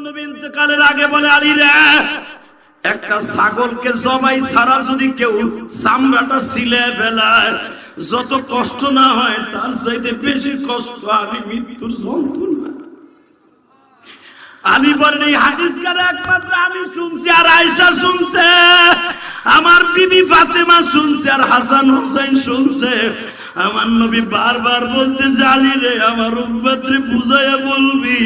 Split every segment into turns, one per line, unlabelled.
নবী ইন্তেকালের আগে বলে, আলী রে, একটা ছাগলকে জবাই ছাড়া যদি কেউ চামড়াটা ছিলে ফেলায়, যত কষ্ট না হয় তার চাইতে বেশি কষ্ট আমি মৃত্যুর যন্ত্রণা। আলী বলেন, এই হাদিস কারে একমাত্র আমি শুনছি, আর আয়েশা শুনছে, আমার বিবি ফাতেমা শুনছে, আর হাসান হোসেন শুনছে। আমার নবী বারবার বলতেছে, আলী রে, আমার উম্মত রে বুঝাইয়া বলবি,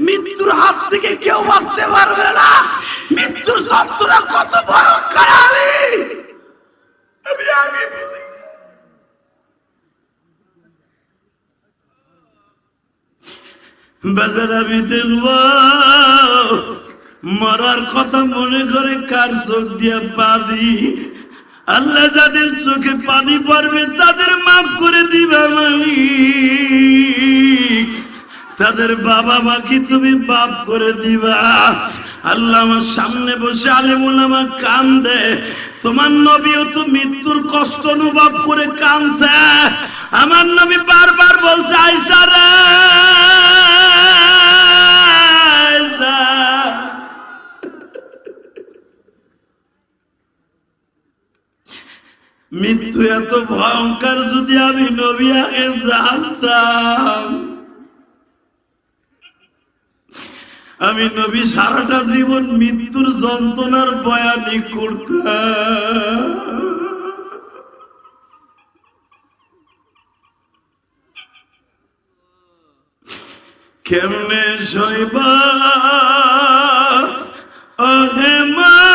মৃত্যুর হাত থেকে কেউ বাঁচতে পারবে না, মৃত্যুর যন্ত্রণা কত ভয়ঙ্কর আলী আমি আগে বুঝি। বাজার আমি দেখব মরার কথা মনে করে কার চোখ দিয়ে পানি, আল্লাহ যাদের চোখে পানি পড়বে তাদের মাফ করে দিবা মালিক, তাদের বাবা মাকে তুমি মাফ করে দিবা। আল্লাহ আমার সামনে বসে আলেম ওলামা কান্দে, তোমার নবীও তো মৃত্যুর কষ্ট অনুভব করে কাঁদছে। আমার নবী বারবার বলছে, আয়েশা রে, মৃত্যু এত ভয়ঙ্কর, যদি আমি নবী আগে জানতাম, আমি নবী সারাটা জীবন মৃত্যুর যন্ত্রণার বয়ানি করতাম। কেমনে সইবা ওহে মাওলা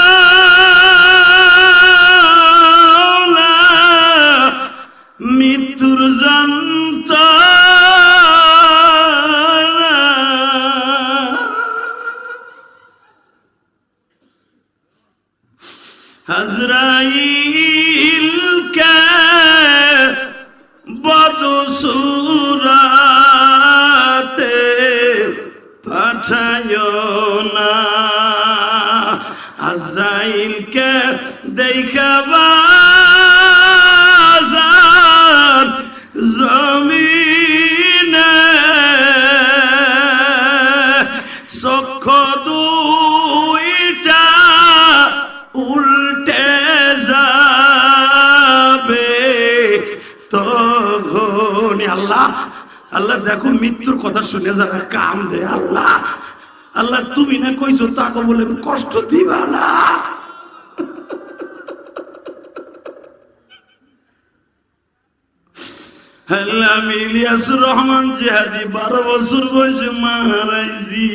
মৃত্যুর যন্ত্রণা, আজরাইলকে বদসুরাতে পাঠায়ো না, আজরাইলকে দেখা বাজার জমিনে চক্ষু দুইটা উল্টে যাবে তখন। আল্লাহ আল্লাহ দেখো মৃত্যুর কথা শুনে যারা কাম দে, আল্লাহ আল্লাহ তুমি না কইছো তাকে বলে কষ্ট দিবা না। আল্লাহ আমি ইলিয়াসুর রহমান জিহাদি 12 বছর বয়সে মা হারাইছি,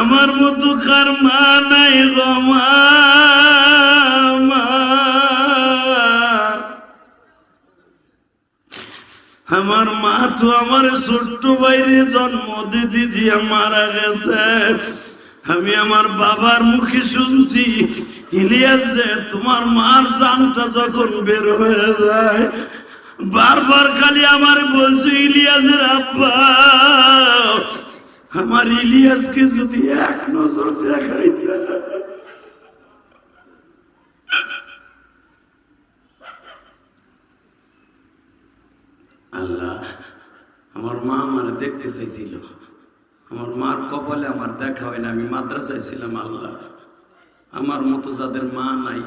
আমার মতো কার মা নাই গো মা। আমার মা তো আমার ছোট্ট ভাইরে জন্ম দিয়ে মারা গেছে। আমি আমার বাবার মুখে শুনছি, ইলিয়াস রে, তোমার মার জানটা যখন বের হয়ে যায় বারবার খালি আমার বলছে, ইলিয়াসের আব্বা, আমার ইলিয়াসকে যদি এক নজর দেখাইতে। আল্লাহ আমার মা আমার দেখতে চাইছিল, আমার মার কপালে আমার দেখা হয় না, আমি মাদ্রাসায় ছিলাম। আল্লাহ আমার মতো যাদের মা নাই,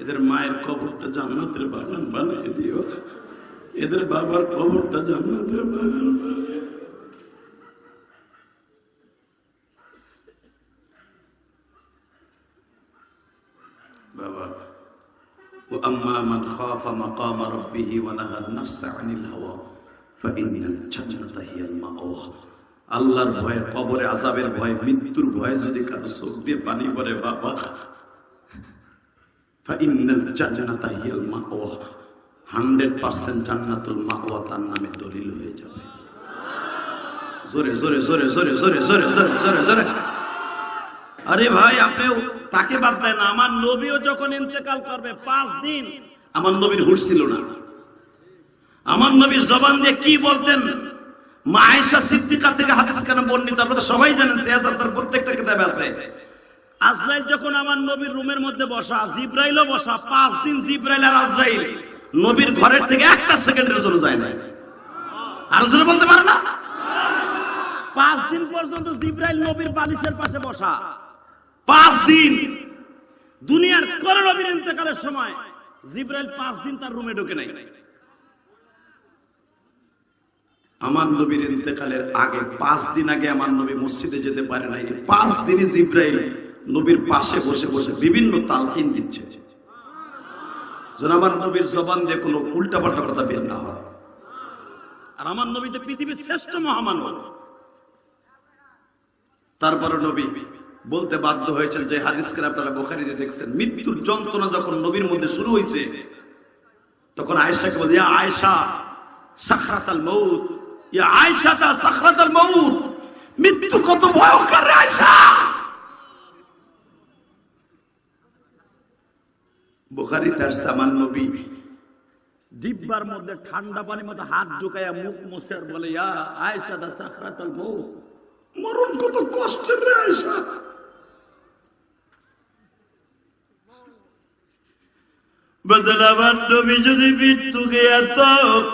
এদের মায়ের কবরটা জান্নাতের বাগান বানিয়ে দিও, এদের বাবার কবরটা জান্নাতের বাগান বানিয়ে। বাবা وأما من خاف مقام ربه ونهى النفس عن الهوى فإن الجنة هي المأوى। আল্লাহর ভয়, কবরে আযাবের ভয়, মৃত্যুর ভয় যদি কারো চোখ দিয়ে পানি পড়ে বাবা, فإن الجنة هي المأوى, 100% জান্নাতুল মাওয়া তার নামে দলিল হয়ে যাবে। জোরে জোরে জোরে জোরে জোরে জোরে জোরে জোরে জোরে। আরে ভাই, আপনি তাকে বাদ দেন না, আমার নবীও যখন ইন্তেকাল করবে 5 দিন আমার নবীর হুঁশ ছিল না। আমার নবী জবান দিয়ে কি বলতেন, মা আয়েশা সিদ্দিকা থেকে হাদিস কেন বর্ণিত, আপনারা সবাই জানেন, সিয়াসাত তার প্রত্যেকটা কিতাবে আছে। আজরাইল যখন আমার নবীর রুমের মধ্যে বসা, জিবরাইলও বসা, 5 দিন জিবরাইল আর আজরাইল নবীর ঘরের থেকে একটা সেকেন্ডের জন্য যায় না। আর জন্য বলতে পারে না, 5 দিন পর্যন্ত জিবরাইল নবীর বালিশের পাশে বসা। 5 দিন। দুনিয়ার কোন নবীর ইন্তেকালের সময় জিবরাইল 5 দিন তার রুমে ঢোকে নাই। আমার নবীর ইন্তেকালের আগে 5 দিন আগে আমার নবী মসজিদে যেতে পারে নাই। 5 দিনে জিবরাইল নবীর পাশে বসে বসে বিভিন্ন তালকিন দিচ্ছে, যেন আমার নবীর জবান দিয়ে কোনো উল্টাপাল্টা কথা বের না হয়। আর আমার নবী তো পৃথিবীর শ্রেষ্ঠ মহামানব। তারপরে নবী বলতে বাধ্য হয়েছেন যে হাদিসকে আপনারা বুখারীতে দেখছেন, মৃত্যুর যন্ত্রণা যখন নবীর মধ্যে শুরু হয়েছে তখন আয়েশাকে বলে, ইয়া আয়েশা সাখরাতাল মউত, ইয়া আয়েশা তা সাখরাতাল মউত, মৃত্যু কত ভয়ঙ্কর রে আয়েশা। বুখারীতে আসছে আমার নবী ডিব্বার মধ্যে ঠান্ডা পানির মধ্যে হাত ঢুকাইয়া মুখ মুছে আর বলে, ইয়া আয়েশা তা সাখরাতাল মউত, মরণ কত কষ্টের রে আয়েশা। আমার নবী যদি মৃত্যুকে এত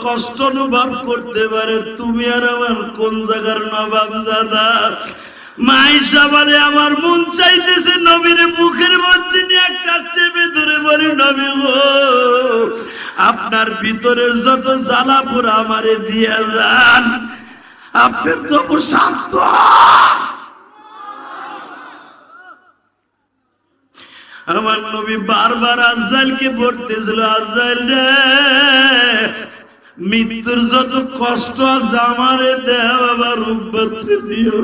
কষ্ট অনুভব করতে পারে, তুমি আর আমার কোন জায়গার নবাব জাদা। মাইশা বলে, আমার মন চাইতেছে নবীর মুখের মধ্যে নিয়ে একটা চেপে ধরে বলি, নবী গো, আপনার ভিতরে যত জ্বালা পোড়া আমারে দিয়ে যান, আপনার তবু শান্ত। আমার নবী বারবার আজরাইলকে বলতেছিল, আজরাইল রে, মৃত্যুর যত কষ্ট আছে আমারে দেও, আবার উম্মতকে দিও।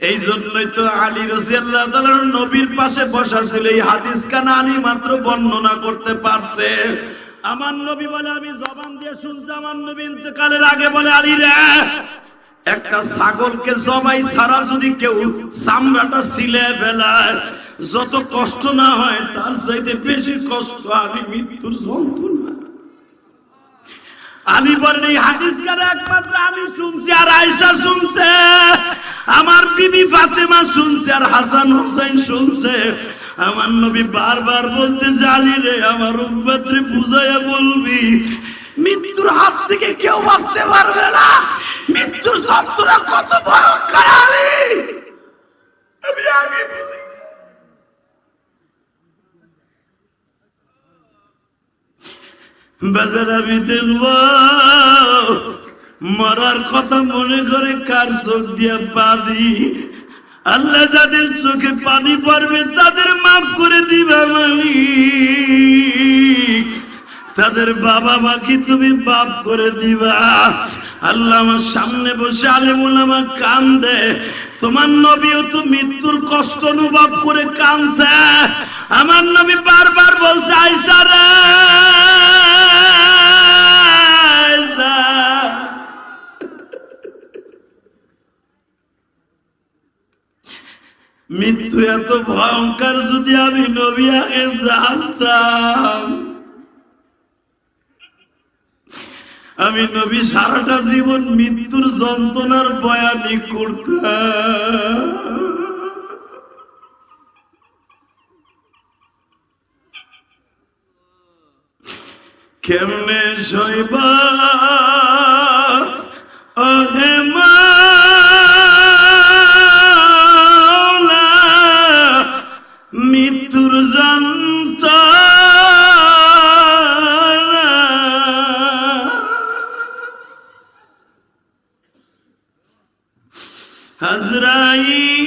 এই জন্যই তো আলী রাদিয়াল্লাহু তাআলা নবীর পাশে বসা ছিল। এই হাদিস কানা আলী মাত্র বর্ণনা করতে পারছে। আমার নবী বলে, আমি জবান দিয়ে শুনছি, আমার নবী ইন্তেকালের আগে বলে, আলী রে, একটা ছাগলকে জবাই ছাড়া যদি কেউ চামড়াটা ছিলে ফেলায়, যত কষ্ট না হয় তার চাইতে বেশি কষ্ট আমি মৃত্যুর যন্ত্রণা। আমি বলেন, এই হাদিস কানে একমাত্র আমি শুনছি আর আয়েশা শুনছে, আমার বিবি ফাতেমা শুনছে আর হাসান হুসাইন শুনছে। আমার নবী বারবার বলতে, জানি রে, আমার উম্মতরে বুঝাইয়া বলবি, মৃত্যুর হাত থেকে কেউ বাঁচতে পারবে না, মৃত্যুর যন্ত্রণা কত ভয়ঙ্কর আমি আগে বুঝি। বাজার আমি দেখব মরার কথা মনে করে কার চোখ দিয়া পানি, আল্লাহ যাদের চোখে পানি পড়বে তাদের মাফ করে দিবা মালিক, তাদের বাবা মাকে তুমি মাফ করে দিবা। আল্লাহ আমার সামনে বসে আলেম ওলামা কান্দে, তোমার নবীও তো মৃত্যুর কষ্ট অনুভব করে কাঁদছে। আমার নবী বারবার বলছে, আয়েশা রে, মৃত্যু এত ভয়ঙ্কর যদি আমি নবী আগে জানতাম, আমি নবী সারাটা জীবন মৃত্যুর যন্ত্রণার বয়ানি করতাম। কেমনে সইবা ওহে মাওলা মৃত্যুর যন্ত্রণা,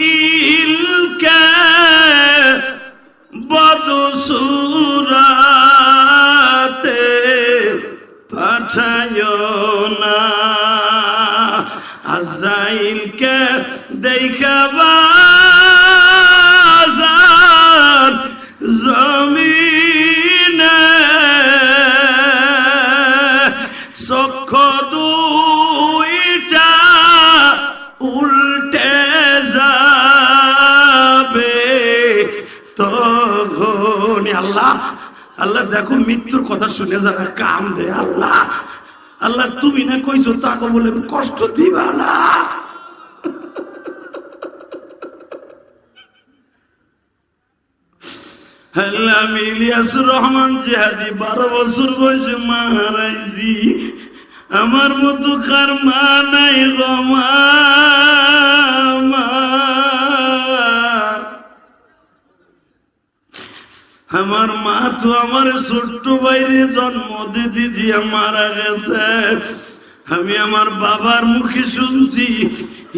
আজরাইলকে বদসুরাতে পাঠায়ো না, আজরাইলকে দেখা বাজার জমিনে চক্ষ দুইটা উল্টে যাবে তখন। আল্লাহ আল্লাহ দেখো মৃত্যুর কথা শুনে যারা কাম দেয়, আল্লাহ আল্লাহ তুমি না কইছো তাকে বলে কষ্ট দিবা না। আল্লাহ আমি ইলিয়াসুর রহমান জিহাদি 12 বছর বয়সে মা হারাইছি। আমার মতো কার মা নাই গো মা। আমার মা তো আমার ছোট্ট ভাইরে জন্ম দিতে দিয়ে মারা গেছে। আমি আমার বাবার মুখে শুনছি,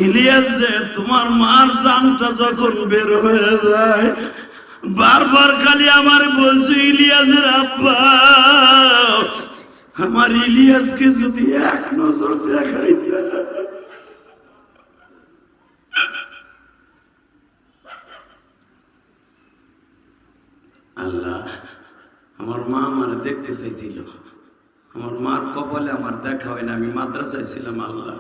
ইলিয়াস রে তোমার মার জানটা যখন বের হয়ে যায় বারবার খালি আমার বলছে, ইলিয়াসের আব্বা আমার ইলিয়াসকে যদি এক নজর দেখাইতে। আল্লাহ আমার মা আমার দেখতে চাইছিল, আমার মার কপালে আমার দেখা হয় না। আমি মাদ্রাসায় ছিলাম। আল্লাহ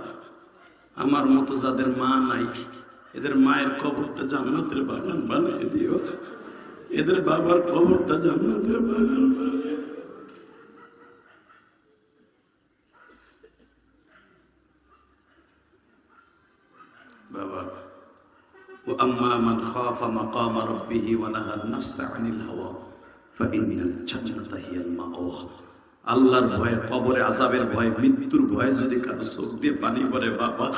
আমার মতো যাদের মা নাই এদের মায়ের কবরটা জান্নাতের বাগান বানিয়ে দিও, এদের বাবার কবরটা জান্নাতের বাগান বানিয়ে। বাবা وأما من خاف مقام ربه ونهى النفس عن الهوى فإن الجنة هي المأوى। আল্লাহর ভয়ে, কবরে আযাবের ভয়ে, মৃত্যুর ভয়ে যদি কারো চোখ দিয়ে পানি পড়ে বাবা,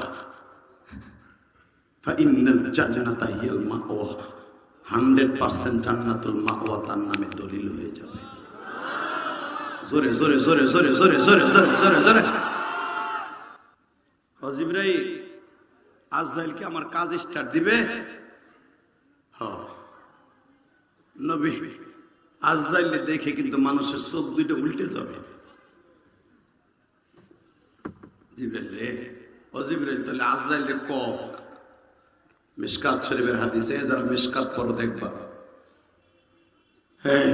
فإن الجنة هي المأوى 100% জান্নাতুল মাওয়া তার নামে দলিল হয়ে যাবে। জোরে জোরে জোরে জোরে জোরে জোরে জোরে জোরে জোরে। জিবরাইল আজরাইলকে আমার কাজ স্টার্ট দিবে। নবী আজরাইলে দেখে কিন্তু মানুষের চোখ দুইটা উল্টে যাবে। জিবরাইল রে, ও জিবরাইল তাহলে আজরাইলে ক। মিশকাত শরীফের হাদিসে, যারা মিশকাত পড়ো দেখবা, হ্যাঁ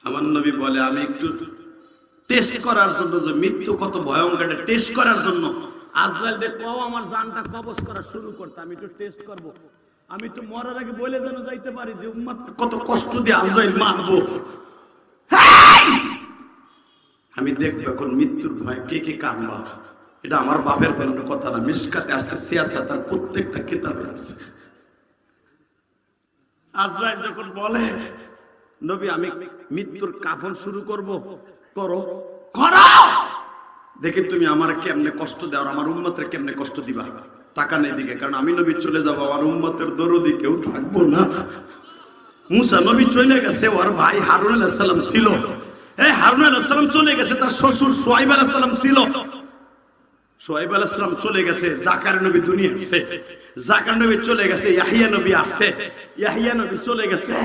আমার নবী বলে আমি একটু টেস্ট করার জন্য যে মৃত্যু কত ভয়ঙ্কর টেস্ট করার জন্য আজরাইল কও আমার জানটা কবজ করা শুরু করতে, আমি একটু টেস্ট করব। আমি একটু মরার আগে বলে যেন যাইতে পারি যে উম্মত কত কষ্ট দিয়ে আজরাইল মারবো। আমি দেখবো এখন মৃত্যুর ভয় কে কে কাঁদবা। এটা আমার বাপের কোনো কথা না, মিশকাতে আসছে, সিয়াসাত আর প্রত্যেকটা কিতাবে আসছে। আজরাইল যখন বলে নবী আমি মৃত্যুর কাফন শুরু করব, করো করো, দেখে তুমি আমার কেমনে কষ্ট দাও, আমার উম্মতের কেমনে কষ্ট দিবা। তাকান এদিকে, কারণ আমি নবী চলে যাব, আমার উম্মতের দরদি কেউ থাকবো না। মুসা নবী চলে গেছে, ওর ভাই হারুন আলাইহিস সালাম ছিল। এই হারুন আলাইহিস সালাম চলে গেছে, তার শ্বশুর শুআয়ব আলাইহিস সালাম ছিল। শুআয়ব আলাইহিস সালাম চলে গেছে, জাকারিয়া নবী দুনিয়া আসছে। জাকারিয়া নবী চলে গেছে, ইয়াহইয়া নবী আসছে। ইয়াহইয়া নবী চলে গেছে,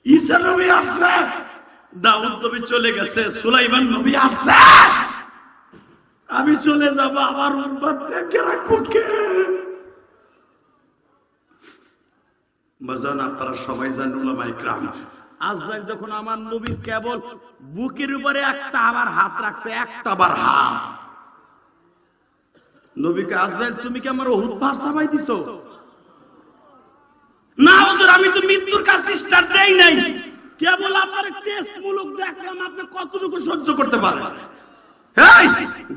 ঈসা নবী আসছে। দাউদ নবী চলে গেছে, সুলাইমান নবী আসছে। আমি চলে যাব, আমার উম্মত দেখে রাখবো কে? বাজান আপনারা সবাই জানেন উলামায়ে কেরাম, আজরাইল যখন আমার নবীর কেবল বুকের উপরে একটা আবার হাত রাখছে, একটা আবার হাত, নবীকে আজরাইল তুমি কি আমার উহুদ পাহাড় চাপাই দিছো? না হুজুর, আমি তো মৃত্যুর কাছে স্টার্ট দেই নাই, কেবল আপনার টেস্ট মূলক দেখলাম আপনি কতটুকু সহ্য করতে পারেন। এই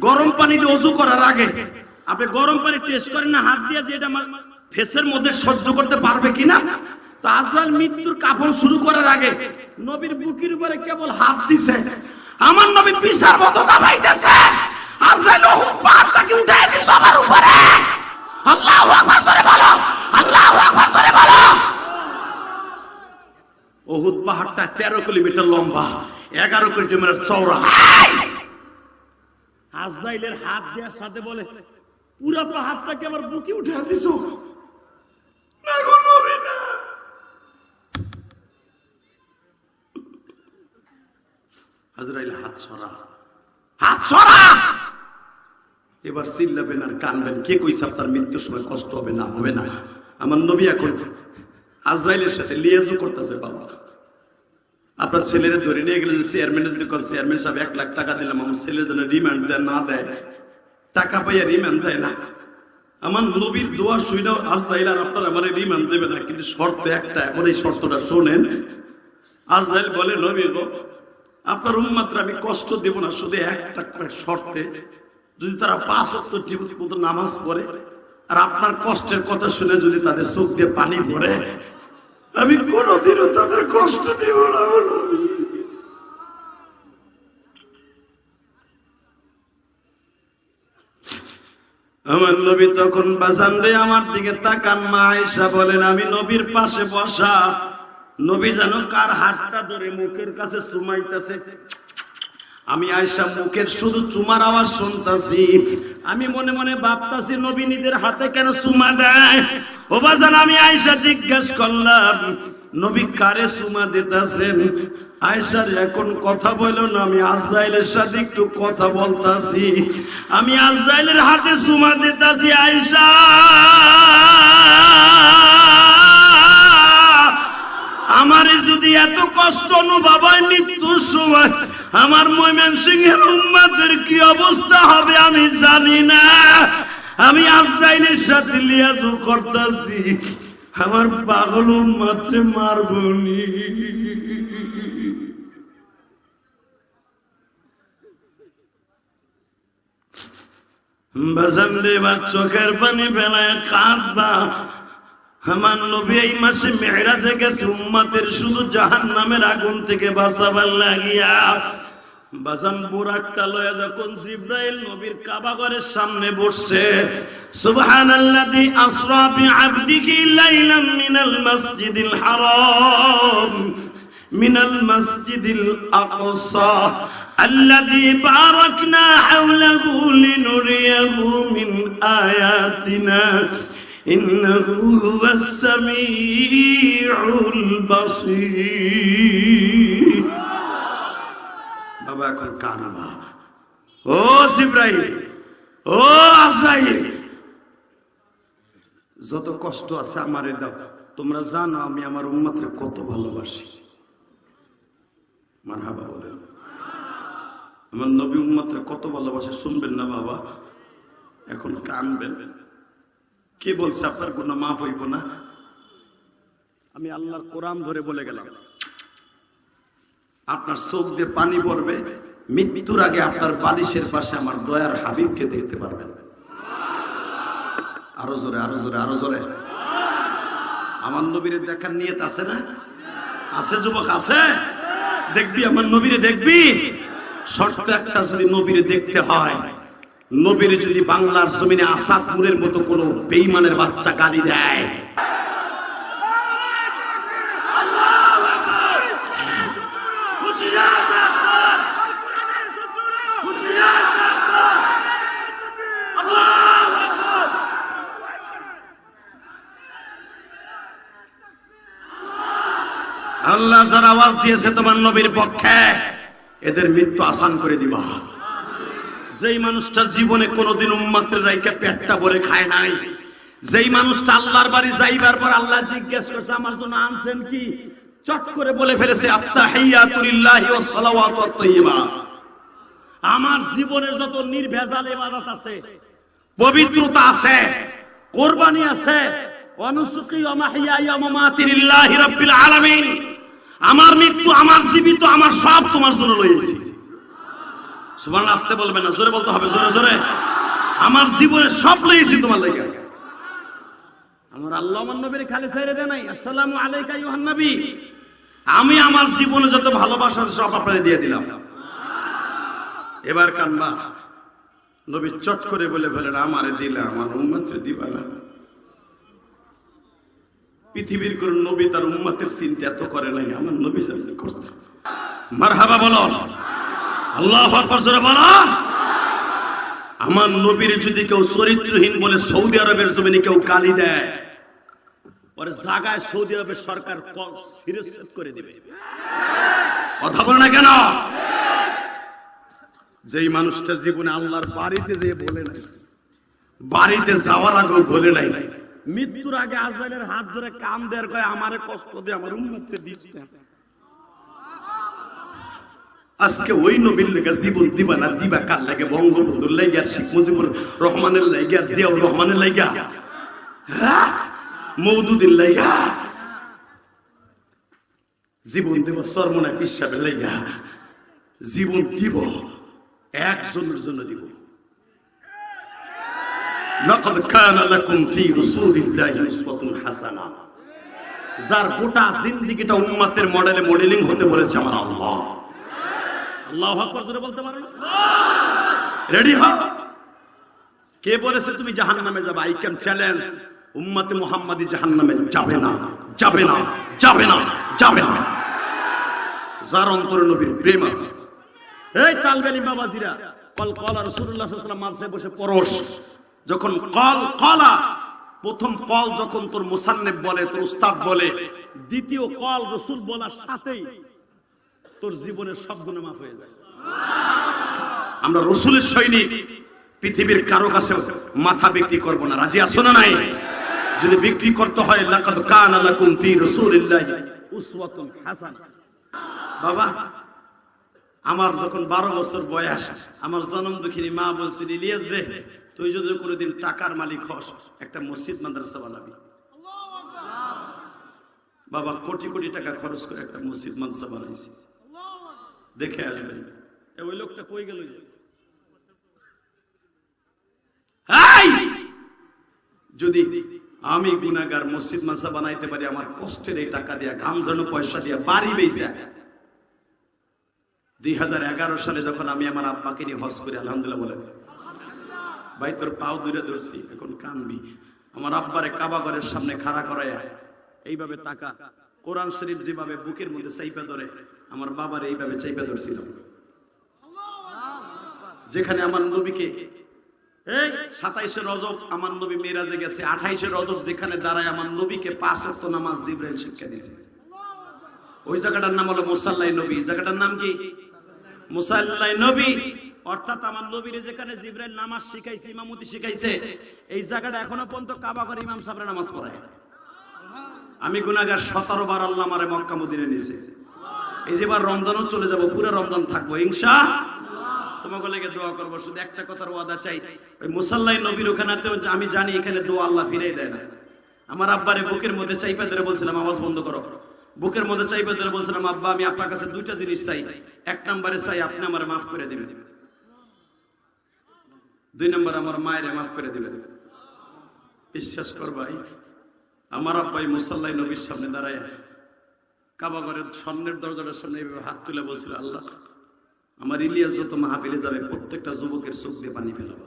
গরম পানি দিয়ে ওযু করার আগে আপনি গরম পানি টেস্ট করেন না হাত দিয়ে, যে এটা আমার ফেসের মধ্যে সহ্য করতে পারবে কিনা। তো আজরাইল মৃত্যুর কাফন শুরু করার আগে নবীর বুকের উপরে কেবল হাত দিছে, আমার নবী পিসার মতো দাবাইতেছে। আজরাইল উহুদ পাহাড়টাকে উঠায় দিছে আমার উপরে। আল্লাহু আকবার জোরে বলো, আল্লাহু আকবার জোরে বলো। উহুদ পাহাড়টা 13 কিলোমিটার লম্বা, 11 কিলোমিটার চওড়া। আজরাইলের হাত দেওয়ার সাথে বলে পুরো পাহাড়টাকে আমার বুকে উঠে দিছো। না গো নবী না। আজরাইল হাত ছড়া, হাত ছড়া। এবার চিল্লাবেন আর কানবেন, কে কইছে আপনার মৃত্যুর সময় কষ্ট হবে না? হবে না। আমার নবী এখন আজরাইলের সাথে লিয়াজু করতেছে। বাবা আপনার ছেলেরে ধরে নিয়ে গেলে চেয়ারম্যানের যদি চেয়ারম্যান সাহেব 1 লাখ টাকা দিলাম, আমার ছেলের জন্য রিমান্ড দেয় না দেয়, টাকা পাইয়া রিমান্ড দেয় না। আমার নবীর দোয়া শুনে আজরাইল আর আপনার আমার রিমান্ড দেবে না, কিন্তু শর্ত একটা। এখন এই শর্তটা শোনেন। আজরাইল বলে নবী গো আপনার উম্মতরা আমি কষ্ট দেব না, শুধু একটা শর্তে, যদি তারা 5 ওয়াক্ত ঠিক মতো নামাজ পড়ে আর আপনার কষ্টের কথা শুনে যদি তাদের চোখ দিয়ে পানি পড়ে, আমি কোনদিনও তাদের কষ্ট দিব না। আমার নবী তখন বাজান রে আমার দিকে তাকান। মা আয়েশা বলেন আমি নবীর পাশে বসা, নবী যেন কার হাতটা ধরে মুখের কাছে চুমাইতেছে। আমি আয়েশা মুখের শুধু চুমার আওয়াজ শুনতাছি। আমি মনে মনে ভাবতাছি নবী নিজের হাতে কেন চুমা দেয়। ও বাজান আমি আয়েশা জিজ্ঞেস করলাম নবী কারে চুমা দিতেছেন? আয়েশার এখন কথা বলল না, আমি আজরাইলের সাথে একটু কথা বলতাছি। আমি আজরাইলের হাতে চুমা দিতাছি। আয়েশা আমারে যদি এত কষ্ট অনুভব হয় মৃত্যুর সময়, আমার ময়মনসিংহের উম্মতের কি অবস্থা হবে আমি জানি না। আমি আজরাইলের সাথে লিয়াজু করতেছি, আমার পাগল উম্মতরে মারবনি। বাজান রে এবার চোখের পানি ফেলায় কাঁদবা। আমার নবী এই মাসে মেরাজে গেছে উম্মতের শুধু জাহান্নামের আগুন থেকে বাঁচাবার লাগিয়া। বাজান বুরাকটা লয়া যখন জিবরাইল নবীর কাবা ঘরের সামনে বসছে, সুবহানাল্লাযী আসরা বিআবদিহি লাইলাম মিনাল মাসজিদিল হারাম মিনাল মাসজিদিল আকসা الذي باركنا حوله لنريه من آياتنا إنه هو السميع البصير. বাবা এখন কানবা। ও জিবরাইল, ও আজরাইল, যত কষ্ট আছে আমারে দাও। তোমরা জানো আমি আমার উম্মতকে কত ভালোবাসি। মারহাবা বলেন। আমার নবী উম্মতকে কত ভালোবাসে শুনবেন না বাবা? এখন কানবেন। কে বলছে আপনার গুনাহ মাফ হইব না? আমি আল্লাহর কোরআন ধরে বলে গেলাম, আপনার চোখ দিয়ে পানি পড়বে, মৃত্যুর আগে আপনার বালিশের পাশে আমার দয়ার হাবিবকে দেখতে পারবেন। আরো জোরে, আরো জোরে, আরো জোরে। আমার নবীরে দেখার নিয়ত আছে না? আছে যুবক, আছে? দেখবি আমার নবীরে, দেখবি। শর্ত একটা, যদি নবীরে দেখতে হয়, নবীরে যদি বাংলার জমিনে আসাদপুরের মতো কোন বেঈমানের বাচ্চা গালি দেয়, আল্লাহ যারা আওয়াজ দিয়েছে তোমার নবীর পক্ষে, এদের মৃত্যু আসান করে দিবা। যেই মানুষটা জীবনে কোনোদিন উম্মতের রাইকে পেটটা ভরে খায় নাই, যেই মানুষটা আল্লাহর বাড়ি যাইবার পর আল্লাহ জিজ্ঞেস করছে আমার জন্য আনছেন কি, চট করে বলে ফেলেছে আত্তাহিয়াতু লিল্লাহি ওয়াস সালাওয়াতু ওয়াত তাইয়্যিবা। আমার জীবনের যত নির্ভেজাল ইবাদত আছে, পবিত্রতা আছে, কুরবানি আছে, অনুসুকি ওয়া মাহইয়ায়া ওয়া মামাতি লিল্লাহি রাব্বিল আলামিন। আমার মৃত্যু, আমার জীবিত, আমার সব তোমার জন্য লইছি। সুবহানাল্লাহ। আসতে বলবে না, জোরে বলতে হবে, জোরে জোরে। আমার জীবনে সব লইছি তোমার লাগি। আমার আল্লাহ আমার নবীর খালি ছেড়ে দেয় নাই। আসসালামু আলাইকা আইয়ুহান নবী। আমি আমার জীবনে যত ভালোবাসা সব আপনারে দিয়ে দিলাম। এবার কানবা। নবী চট করে বলে ফেলেন আমারে দিলা, আমার উম্মতকে দিবা না। পৃথিবীর কোন নবী তার উম্মতের চিন্তা এত করে নাই, আমার নবী করছে। মারহাবা বলো, আল্লাহু আকবার জোরে বলো। আমার নবীর যদি কেউ চরিত্রহীন বলে সৌদি আরবের জমিনে কেউ গালি দেয়, পরে জায়গায় সৌদি আরবের সরকার শিরশ্ছেদ করে দিবে। কথা বলে না কেন? যেই মানুষটা জীবনে আল্লাহর বাড়িতে যেয়ে বলে নাই, বাড়িতে যাওয়ার আগেও বলে নাই, মৃত্যুর আগে আজরাইলের হাত ধরে কান দেয়ার কয় আমারে কষ্ট দিয়ে আমার উম্মতকে দিতে। আজকে ওই নবীর লেগে জীবন দিবা না, দিবা কার লাগে? বঙ্গবন্ধুর লাইগা, শেখ মুজিবুর রহমানের লাইগা, জিয়াউর রহমানের লাইগা, মওদুদের লাইগা জীবন দেব, সরমনা পিসাবের লাইগা জীবন দিব, একজনের জন্য দিব। লাকাদ কানা লাকুম ফি রাসূলিল্লাহি উসওয়াতুন হাসানাহ। যার গোটা জিন্দেগিটা উম্মতের মডেলে মডেলিং হতে বলেছে আমার আল্লাহ। আল্লাহু আকবার জোরে বলতে পারো না? রেডি হও। কে বলেছে তুমি জাহান্নামে যাবে? আই ক্যান চ্যালেঞ্জ, উম্মতে মুহাম্মাদি জাহান্নামে যাবে না, যাবে না, যাবে না, যাবে না। যার অন্তরে নবীর প্রেম আছে। এই তালবেলি বাবাজিরা, কল কলা রাসূলুল্লাহ সাল্লাল্লাহু আলাইহি ওয়াসাল্লাম মাঝে বসে পরশ, যখন কল কলা প্রথম কল যখন তোর মুসান্নিফ বলে, তোর উস্তাদ বলে, দ্বিতীয় কল রাসূল বলার সাথেই তোর জীবনের সব গুনাহ মাফ হয়ে যায়। আমরা রাসূলের সৈনিক, পৃথিবীর কারো কাছে মাথা বিক্রি করব না। রাজি আছো না নাই? যদি বিক্রি করতে হয়, লাকাদ কানা লাকুম ফি রাসূলিল্লাহি উসওয়াতুন হাসানাহ। বাবা, আমার যখন 12 বছর বয়স, আমার জনম দুঃখিনী মা বলছিল, ইলিয়াস রে, তুই যদি কোনোদিন টাকার মালিক হস, একটা মসজিদ মাদ্রাসা বানাবি। বাবা কোটি কোটি টাকা খরচ করে একটা মসজিদ মাদ্রাসা বানাইছি, দেখে আসবেন। ওই লোকটা কই গেল? যদি আমি গুনাহগার মসজিদ মাদ্রাসা বানাইতে পারি, আমার কষ্টের এই টাকা দিয়া, ঘাম ঝরানো পয়সা দিয়া, বাড়ি বেচা 2011 সালে যখন আমি আমার আব্বাকে নিয়ে হজ করি, আলহামদুলিল্লাহ বলে ভাই তোর পাও দূরে ধরছি, এখন কানবি। আমার আব্বারে কাবা ঘরের সামনে খাড়া করাইয়া এইভাবে তাকা, কোরআন শরীফ যেভাবে বুকের মধ্যে চাইপা ধরে, আমার বাবারে এইভাবে চাইপা ধরছিল। যেখানে আমার নবীকে এই 27শে রজব আমার নবী মিরাজে গেছে, 28শে রজব যেখানে দাঁড়ায় আমার নবীকে 5 ওয়াক্ত নামাজ জিবরাইল শিক্ষা দিয়েছে, ওই জায়গাটার নাম হলো মুসাল্লাই নবী। জায়গাটার নাম কি? মুসাল্লাই নবী। অর্থাৎ আমার নবীরে যেখানে জিবরাইল নামাজ শিখাইছে, ইমামতি শিখাইছে, এই জায়গাটা এখনো পর্যন্ত কাবা ঘরে ইমাম সাহেবরা নামাজ পড়ায়। আমি গুনাহগার 17 বার আল্লাহ আমারে মক্কা মদিনায় নিয়েছে। এই যেবার রমজানও চলে যাব, পুরো রমজান থাকবো ইনশাআল্লাহ। তোমাকে লেগে দোয়া করবো, শুধু একটা কথার ওয়াদা চাই, ওই মুসাল্লাই নবীর ওখানেতেও আমি জানি এখানে দোয়া আল্লাহ ফিরাই দেয় না। আমার আব্বারে বুকের মধ্যে চাইপা ধরে বলছিলাম, আওয়াজ বন্ধ করো, বুকের মধ্যে চাইপা ধরে বলছিলাম, আব্বা আমি আপনার কাছে দুইটা জিনিস চাই। 1 নম্বরে চাই আপনি আমার মাফ করে দিবেন, 2 নম্বর আমার মায়ের মাফ করে দিবেন। বিশ্বাস করবাই, আমার আব্বাই মুসাল্লাই নবীর সামনে দাঁড়ায় কাবা ঘরের স্বর্ণের দরজাটার সামনে এইভাবে হাত তুলে বলছিল, আল্লাহ আমার ইলিয়াস যত মাহফিলে যাবে প্রত্যেকটা যুবকের চোখ দিয়ে পানি ফেলাবো।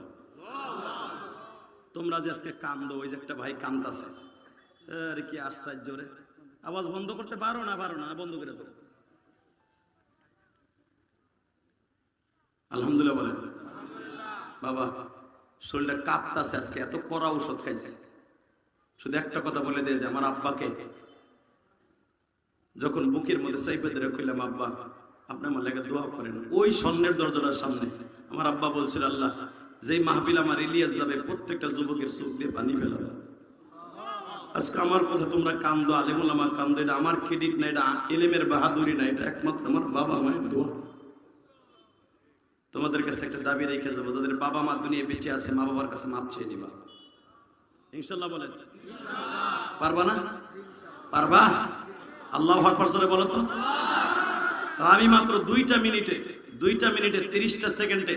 তোমরা যে আজকে কান্দো, ওই যে একটা ভাই কান্দাছে, আরে কি আশ্চর্য রে। আওয়াজ বন্ধ করতে পারো না? পারো না, বন্ধ করে দাও। আলহামদুলিল্লাহ বলেন। বাবা শরীরটা কাঁপতাছে আজকে, এত কড়া ঔষধ খাইছে। শুধু একটা কথা বলে দিয়ে যে আমার আব্বাকে যখন বুকের মধ্যে চাইপে ধরে কইলাম, আব্বা আপনি আমার লেগে দোয়া করেন, ওই স্বর্ণের দরজাটার সামনে আমার আব্বা বলছিল, আল্লাহ যেই মাহফিল আমার ইলিয়াস যাবে প্রত্যেকটা যুবকের চোখ দিয়ে পানি ফেলাবে। আজকে আমার কথা তোমরা কান্দো, আলেমুল আমার কান্দো, এটা আমার ক্রেডিট না, এটা এলেমের বাহাদুরি না, এটা একমাত্র আমার বাবা মায়ের দোয়া। তোমাদের কাছে একটা দাবি রেখে যাবো, যাদের বাবা মা দুনিয়া বেঁচে আছে, মা বাবার কাছে মাপ চেয়ে যাবা ইনশাল্লাহ। বলেন পারবা না? পারবা? আল্লাহু আকবার জোরে বলো তো। আমি মাত্র 2 মিনিটে 30টা সেকেন্ডে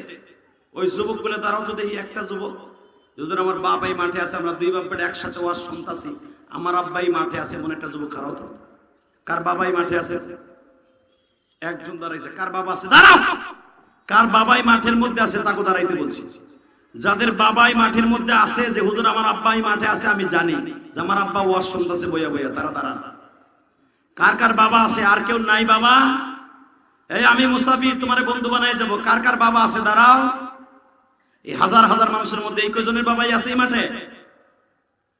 ওই যুবক বলে দাঁড়াও তো দেখি, একটা যুবক, যদি আমার বাবাই মাঠে আছে, আমরা 2 বাপ বেটা একসাথে ওয়াজ শুনতাছি, আমার আব্বাই মাঠে আছে, মনে একটা যুবক খারাপ তো। কার বাবাই মাঠে আছে? একজন দাঁড়াইছে। কার বাবা আছে? দাঁড়াও। কার বাবাই মাঠের মধ্যে আছে তাকে দাঁড়াইতে বলছি। যাদের বাবাই মাঠের মধ্যে আছে, যে হুজুর আমার আব্বাই মাঠে আছে, আমি জানি যে আমার আব্বা ওয়াজ শুনতেছে বইয়া বইয়া, তারা দাঁড়ান। কার কার বাবা আছে? আর কেউ নাই বাবা? এই আমি মুসাফির, তোমার বন্ধু বানাই যাবো। কার কার বাবা আছে? দাঁড়াও। এই হাজার হাজার মানুষের মধ্যে এই কয়জনের বাবাই আছে এই মাঠে?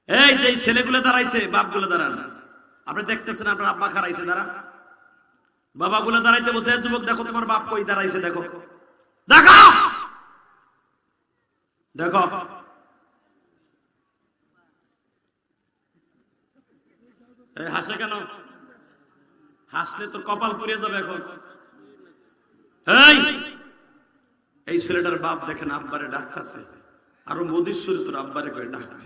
এই যে ছেলেগুলো দাঁড়াইছে, বাপগুলো দাঁড়ান। আপনি দেখতেছেন আপনার আব্বা খারাইছে, দাঁড়া। বাবাগুলো দাঁড়াইতে বলছে, যুবক দেখো তোমার বাপ কই দাঁড়াইছে, দেখো দেখো দেখো। এই হাসে কেন? হাসলে তোর কপাল পুড়িয়ে যাবে এখন। এই ছেলেটার বাপ দেখেন আব্বারে ডাকতেছে, আরো মদিশ্বরী তোর আব্বারে করে ডাকবে।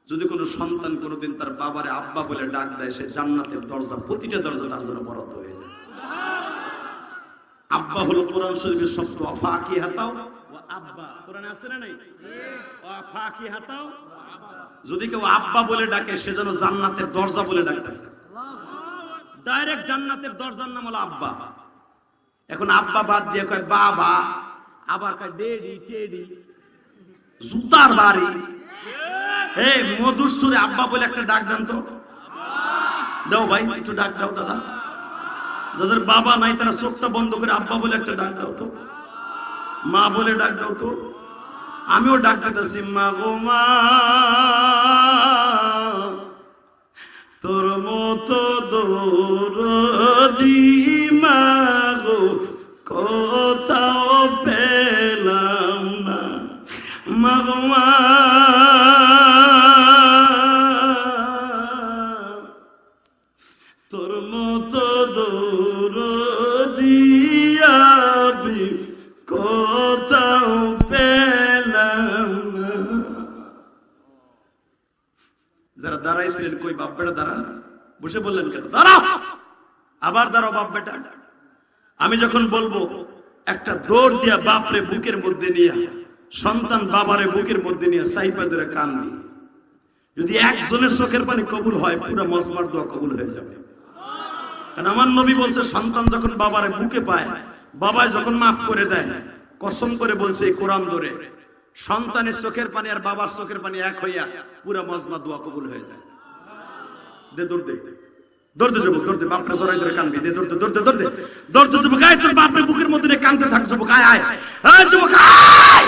যদি কোনো সন্তান কোনোদিন তার বাবারে আব্বা বলে ডাক দেয়, সে জান্নাতের দরজা, প্রতিটা দরজা তার জন্য বরাদ্দ হয়ে যায়। আব্বা হলো কোরআন শরীফের শব্দ, ফাকিহাতাও ওয়া আব্বা কোরআনে আছে না নাই? ফাকিহাতাও, যদি কেউ আব্বা বলে ডাকে সে যেন জান্নাতের দরজা বলে ডাকতেছে। ডাইরেক্ট জান্নাতের দরজার নাম হলো আব্বা। এখন আব্বা বাদ দিয়ে কয় বাবা, আবার কয় ডেডি টেডি, জুতার বাড়ি। এই মধুর সুরে আব্বা বলে একটা ডাক দেন তো, দাও ভাই একটু ডাক দাও দাদা। যাদের বাবা নাই তারা চোখটা বন্ধ করে আব্বা বলে একটা ডাক দাও তো, মা বলে ডাক দাও তো। আমিও ডাক দিতেছি, মা গো মা, তোর মতো দরদি মা গো কোথাও পেলাম না, মা গো মা। তোর মতো দরদি আমি কোথাও পেলাম না। যারা দাঁড়াইছিলেন কই বাপ বেটা দাঁড়ান, বসে বললেন কেন? দাঁড়াও, আবার দাঁড়াও বাপ বেটা। আমি যখন বলবো একটা দৌড় দিয়া বাপরে বুকের মধ্যে নিয়ে, সন্তান বাবারে বুকের মধ্যে নিয়ে সাইপা ধরে কান্দি, যদি একজনের চোখের পানি কবুল হয় পুরো মজমার দোয়া কবুল হয়ে যাবে। কারণ আমার নবী বলছে সন্তান যখন বাবারে বুকে পায়, বাবায় যখন মাফ করে দেয়, কসম করে বলছে এই কোরআন ধরে, সন্তানের চোখের পানি আর বাবার চোখের পানি এক হইয়া পুরো মজমা দোয়া কবুল হয়ে যায়। দে দৌড় দে, দৌড় দে যুবক, দৌড় দে, বাপরে জড়াই ধরে কানবি, দে দৌড় দে, দৌড় দে, দৌড় দে, দৌড় দে যুবক, আয় তোর বাপরে বুকের মধ্যে নিয়ে কানতে থাক যুবক, আয় আয় আয় যুবক আয়।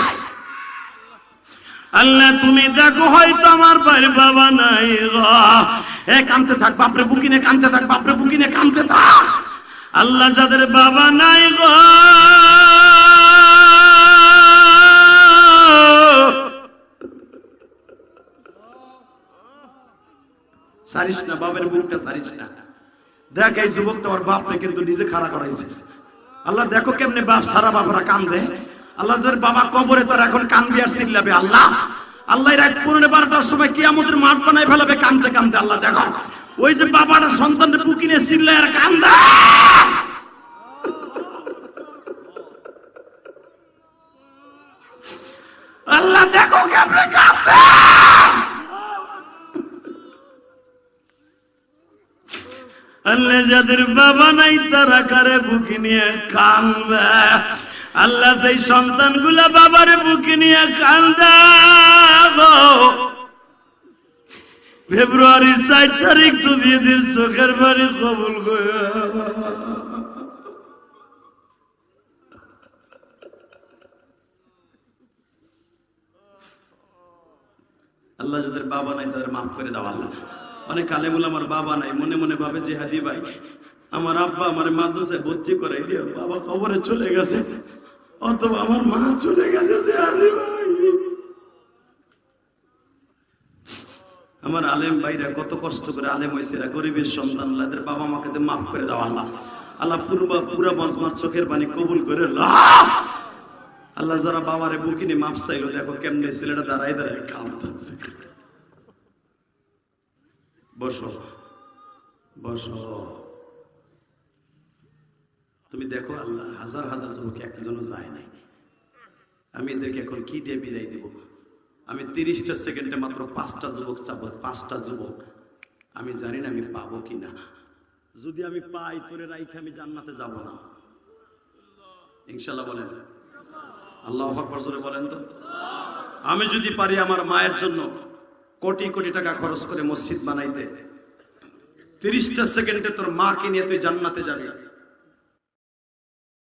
আল্লাহ তুমি দেখো হয়তো আমার ভাইয়ের বাবা নাই গো, এ কানতে থাক, বাপরে বুকিনে কানতে থাক, বাপরে বুকিনে কানতে থাক। আল্লাহ যাদের বাবা নাই গো, সারিস না, বাপের বুকটা সারিস না। দেখ এই যুবকটা ওর বাপরে কিন্তু নিজে খাড়া করাইছে। আল্লাহ দেখো কেমনে বাপ সারা বাপরা কান্দে। আল্লাহ বাবা কবরে তোর এখন কান্দি আর চিল্লাবে। আল্লাহ আল্লাহ রাত 12টার সময় কিয়ামতের মাঠ বানায় ফেলাবে কান্দতে কান্দতে। আল্লাহ দেখো ওই যে বাবাটা সন্তানের বুকিনে চিল্লায় আর কান্দে। আল্লাহ দেখো কেমনে কান্দে। আল্লাহ যাদের বাবা নাই তারা কারে বুকে নিয়ে কান্দে। আল্লাহ সেই সন্তান গুলা বাবারে বুকে নিয়ে কান্দে। ফেব্রুয়ারির 4 তারিখ তুমি এদের চোখের বাড়ি কবুল করে। আল্লাহ যাদের বাবা নাই তাদের মাফ করে দাও। আল্লাহ অনেক আলেমুল আমার বাবা নাই, মনে মনে ভাবে যে হাদি ভাই আমার আব্বা আমার মাদ্রাসায় ভর্তি করাই দিও, বাবা কবরে চলে গেছে, অথবা আমার মা চলে গেছে যে হাদি ভাই। আমার আলেম ভাইরা কত কষ্ট করে আলেম হয়েছে, গরিবের সন্তান, এদের বাবা মাকে মাফ করে দাও আল্লাহ। আল্লাহ পুরা মজমার চোখের পানি কবুল করে আল্লাহ। যারা বাবারে বুকিনি মাফ চাইলো দেখো কেমনে ছেলেটা দাঁড়াই দাঁড়ায় কাঁদতেছে। বসো বসো, তুমি দেখো আল্লাহ হাজার হাজার যুবক একজনও যায় নাই। আমি এদেরকে এখন কি দিয়ে বিদায় দেব? আমি 30টা সেকেন্ডে মাত্র 5টা যুবক চাবো, 5টা যুবক। আমি জানি না আমি পাবো কিনা। যদি আমি পাই তোরে রাইখে আমি জান্নাতে যাব না ইনশাআল্লাহ। বলেন আল্লাহু আকবার জোরে বলেন তো। আমি যদি পারি আমার মায়ের জন্য কোটি কোটি টাকা খরচ করে মসজিদ বানাইতে, 30টা সেকেন্ডে তোর মাকে নিয়ে তুই জান্নাতে যাবি।